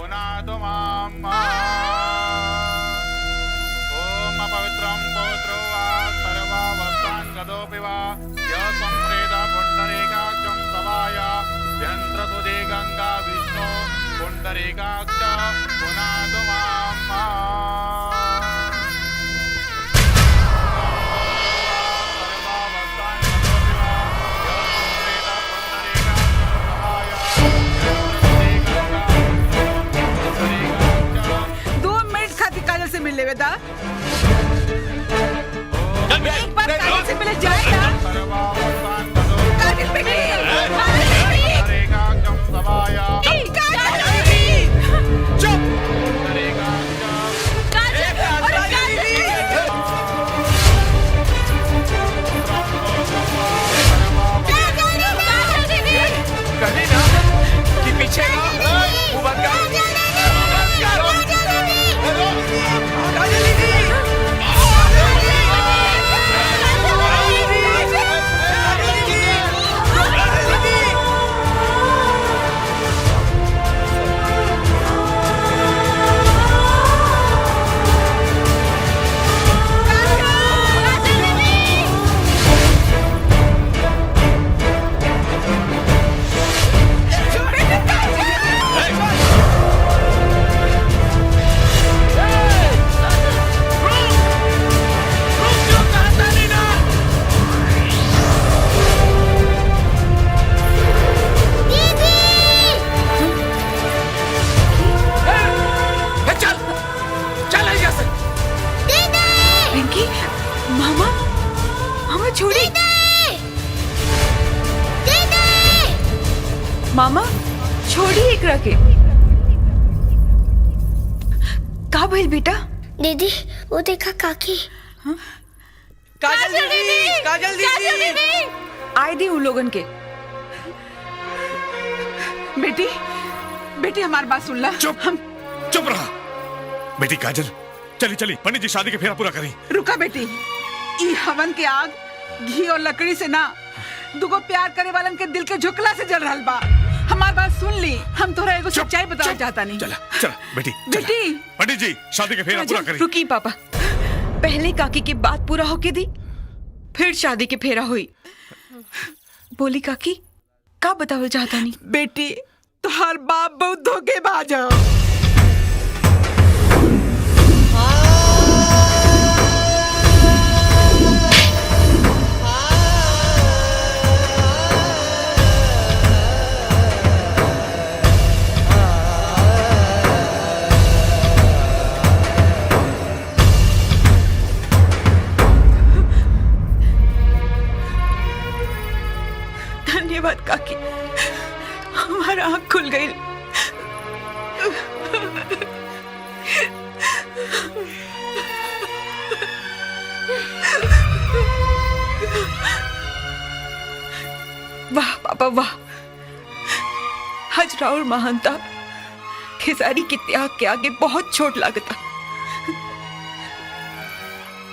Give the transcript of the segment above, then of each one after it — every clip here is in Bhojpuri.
पुनातु माम्। ओम अपवित्रं पवित्रो वा सर्वावस्थान् गतोऽपि वा यः संप्रेत पुण्डरीकाक्षं सभाय यन्त्रसुधे गंगा विष्णु पुण्डरीकाक्ष पुनातु माम्। से मिल ले बेटा, एक बार काजल से मिले जाए ना। काजल बेटी, चुप। कहने ना कि पीछे ना वो बंद कर। मामा छोड़िए एकरा के। का भइल बेटा? दीदी वो देखा काकी। काजल दीदी, काजल दीदी आए दी उन लोगन के। बेटी बेटी हमारी बात सुन ला। चुप रहा बेटी। काजल चली चली पंडित जी शादी के फेरा पूरा करी। रुका बेटी, ई हवन के आग घी और लकड़ी से ना दुगो प्यार करे वालन के दिल के झुकला से जल रहल बा। हमार बात सुन ली, हम तोरा एगो सच्चाई बताना चाहता नहीं। चला चला बेटी बेटी। पंडित जी शादी के फेरा पूरा करी। रुकी पापा, पहले काकी की बात पूरा होके दी, फिर शादी के फेरा हुई। बोली काकी का बतावल चाहता नहीं? बेटी तुहार बाप बहुत धोखेबाज है। धन्यवाद काकी, हमारा आँख खुल गई। वाह पापा वाह, हज राउर महानता खेसारी के त्याग के आगे बहुत छोट लागता।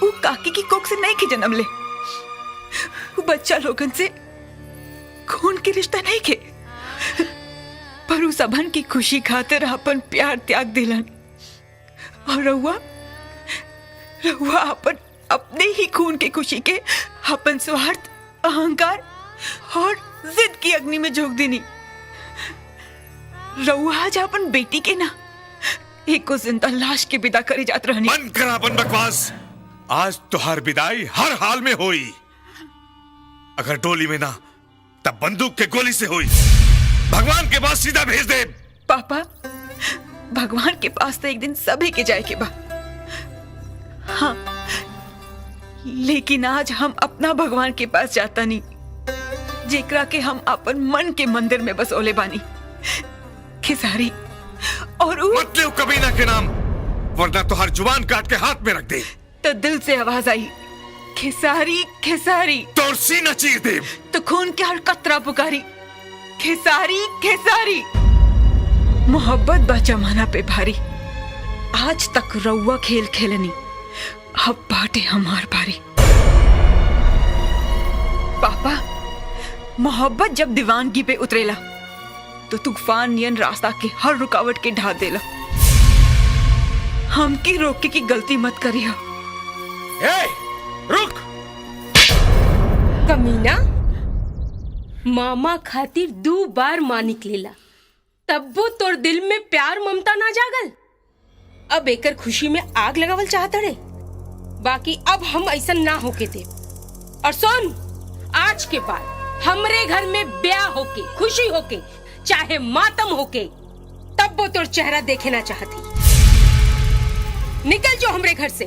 वो काकी की कोख से नहीं के जन्म ले, वो बच्चा लोगन से खून के रिश्ता नहीं के, पर उस सबन की खुशी खातिर अपन प्यार त्याग दिलन। और रहुआ अपन अपने ही खून के खुशी के अपन स्वार्थ, अहंकार और जिद की अग्नि में झोंक देनी। रहुआ आज अपन बेटी के ना एक को जिंदा लाश के विदा करी जात रहनी। बंद कर अपन बकवास। आज तुहार विदाई हर हाल में हुई। अगर डोली में ना तब बंदूक के गोली से हुई। भगवान के पास सीधा भेज दे। पापा भगवान के पास तो एक दिन सभी के जाए के बा। हाँ, लेकिन आज हम अपना भगवान के पास जाता नहीं, जेकरा के हम अपन मन के मंदिर में बसोले बानी, खेसारी। और मत ले कबीना के नाम, वरना तो हर जुबान काट के हाथ में रख दे। तो दिल से आवाज आई, खेसारी खेसारी। तोर सीना चीर दे। तो खून के हर कतरा पुकारी, खेसारी खेसारी। मोहब्बत बा जमाना पे भारी। आज तक रउआ खेल खेलनी, अब बाटे हमार बारी। पापा मोहब्बत जब दीवानगी पे उतरेला तो तूफान नियन रास्ता के हर रुकावट के ढा देला। हमके रोके की गलती मत करियो। ए, रुक। कमीना, मामा खातिर 2 बार मां निकलेला, तब वो तोर दिल में प्यार ममता ना जागल। अब एकर खुशी में आग लगावल चाहता रे। बाकी अब हम ऐसा ना होके दे। और सुन, आज के बाद हमरे घर में ब्याह होके, खुशी होके, चाहे मातम होके, तब वो तोर चेहरा देखे ना चाहती। निकल जो हमरे घर से।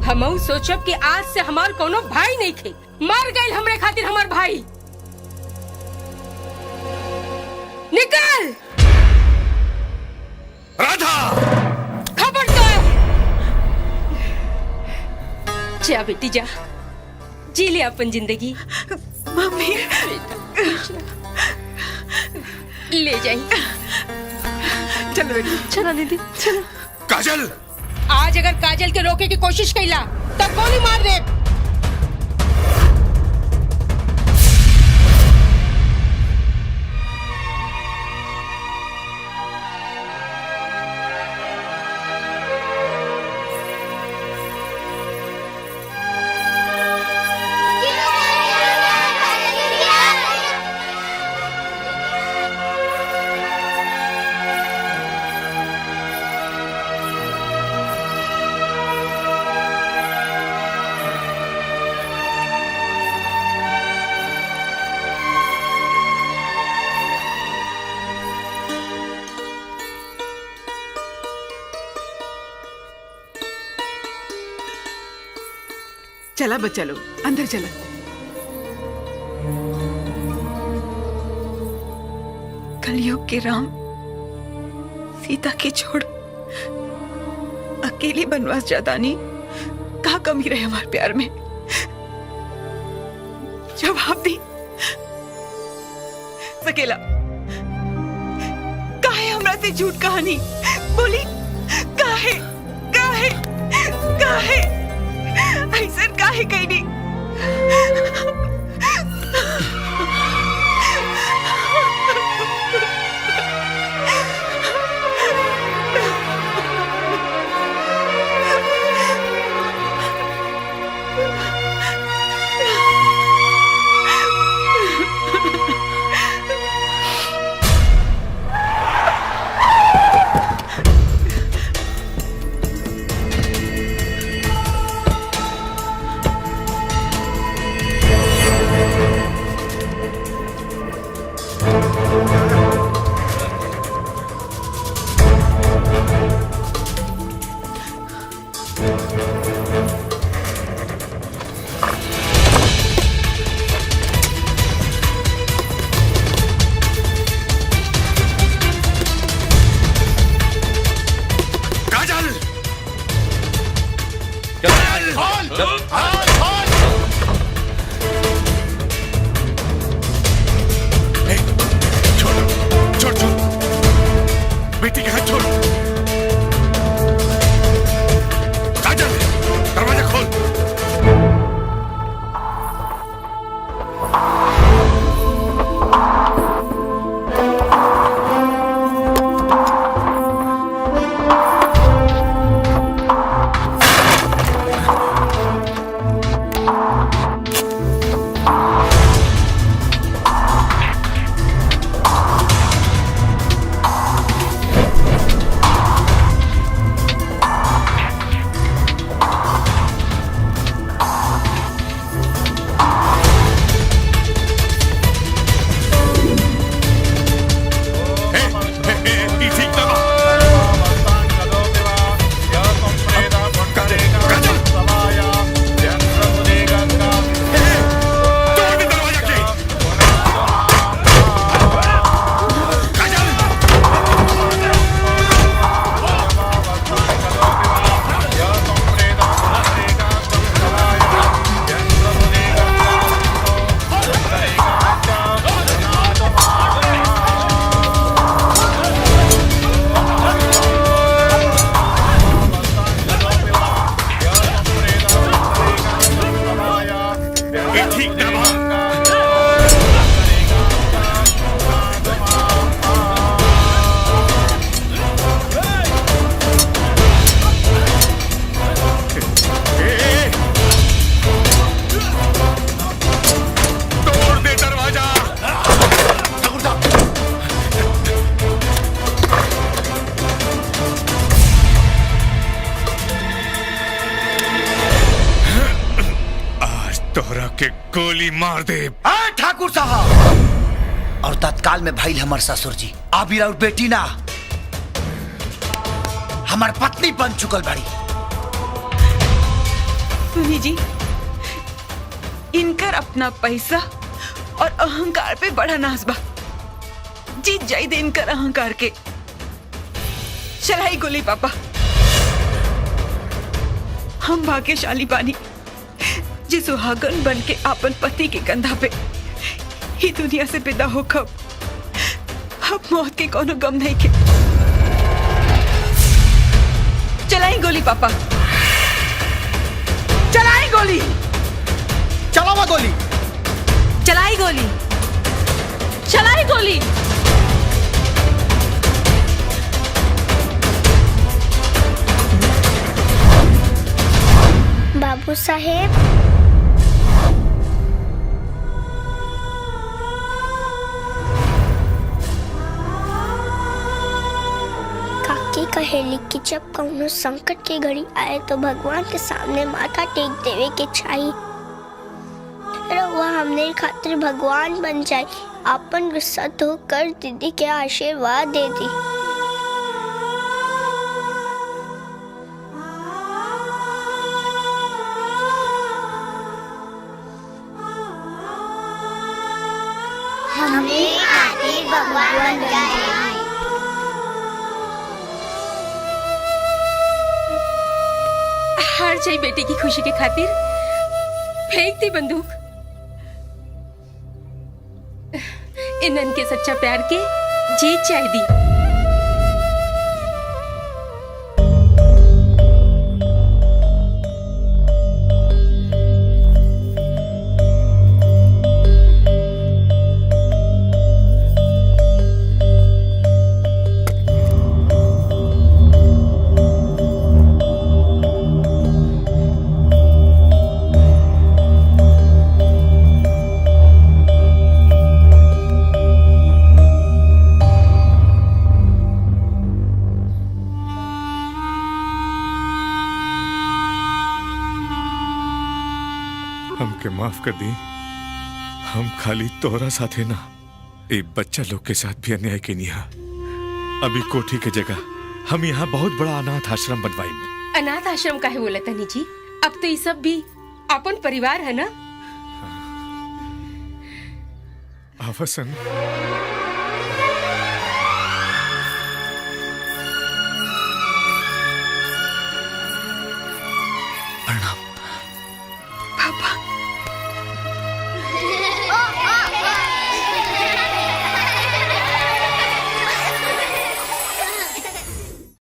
हमऊ सोचब कि आज से हमार कोनो भाई नहीं खे, मर गए हमरे खातिर हमार भाई। निकल। राधा, खबरदार। जा बेटी जा, जी ले अपन जिंदगी। मम्मी, ले जाइए। चलो बेटी। चला दीदी, चलो। काजल, आज अगर काजल के रोके की कोशिश कैला तब गोली मार दे। चला बच्चा लोग, अंदर चला। कलयुग के राम सीता के छोड़ अकेले बनवास जाता नहीं। कहा कमी रहे हमारे प्यार में? जवाब दी। सकेला काहे हमरा से झूठ कहानी बोली? काहे काहे काहे ऐसा काहे कहीं? के गोली मार दे। ठाकुर साहब और तत्काल में भाई हमार ससुर जी आबिर और बेटी ना हमार पत्नी बन चुकल बाड़ी। सुनी जी, इनकर अपना पैसा और अहंकार पे बड़ा नाज बा। जीत जाई दे इनकर अहंकार के। चलाई गोली पापा। हम भाग्यशाली बानी जी सुहागन बन के आपन पति के कंधा पे ही दुनिया से विदा हो कब। अब मौत के कोनो गम नहीं के। चलाई गोली पापा, चलाई गोली। चलावा गोली। चलाई गोली, चलाई गोली। बाबू साहेब, काकी कहेली कि जब कौनो संकट की घड़ी आए तो भगवान के सामने माथा टेक देवे के चाहिए। रउआ हमने खातिर भगवान बन जाए। अपन गुस्सा तो कर दीदी के आशीर्वाद दे दी। हमें खातिर भगवान बन जाए। हार जाई बेटे की खुशी के खातिर फेंक दी बंदूक। इनन के सच्चा प्यार के जीत जाए दी। हमके माफ कर दी। हम खाली तोहरा साथे ना, एक बच्चा लोग के साथ भी अन्याय के निहा। अभी कोठी के जगह हम यहाँ बहुत बड़ा अनाथ आश्रम बनवाई। अनाथ आश्रम काहे बोला तनी जी? अब तो ये सब भी अपन परिवार है ना। आवासन